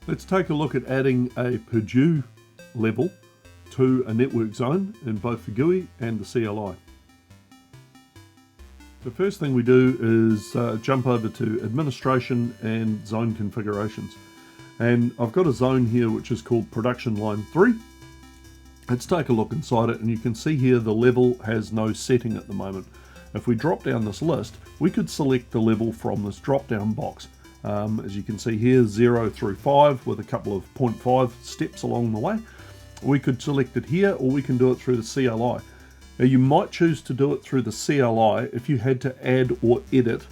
Let's take a look at adding a Purdue level to a network zone in both the GUI and the CLI. The first thing we do is jump over to Administration and Zone Configurations. And I've got a zone here which is called Production Line 3. Let's take a look inside it, and you can see here the level has no setting at the moment. If we drop down this list, we could select the level from this drop down box. As you can see here, 0 through 5 with a couple of 0.5 steps along the way. We could select it here, or we can do it through the CLI. Now you might choose to do it through the CLI if you had to add or edit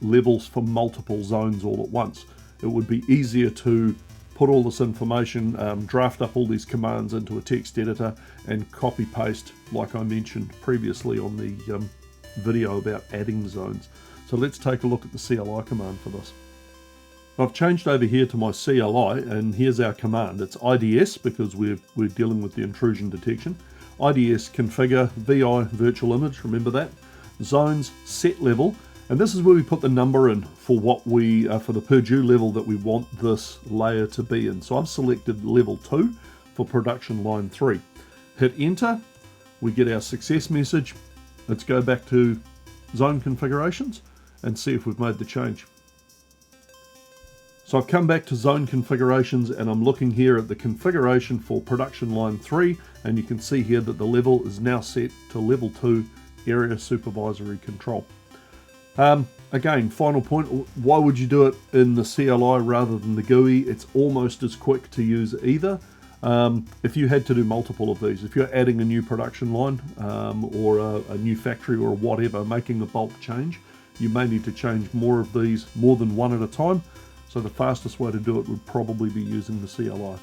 levels for multiple zones all at once. It would be easier to put all this information, draft up all these commands into a text editor and copy paste like I mentioned previously on the video about adding zones. So let's take a look at the CLI command for this. I've changed over here to my CLI, and here's our command. It's IDS because we're dealing with the intrusion detection. IDS configure VI virtual image, remember that. Zones set level, and this is where we put the number in for what we for the Purdue level that we want this layer to be in. So I've selected level 2 for production line 3. Hit enter, we get our success message. Let's go back to zone configurations and see if we've made the change. So I've come back to zone configurations, and I'm looking here at the configuration for production line 3, and you can see here that the level is now set to level 2 area supervisory control. Again, final point, why would you do it in the CLI rather than the GUI? It's almost as quick to use either. If you had to do multiple of these, if you're adding a new production line or a new factory or whatever, making a bulk change, you may need to change more of these, more than one at a time. So the fastest way to do it would probably be using the CLI.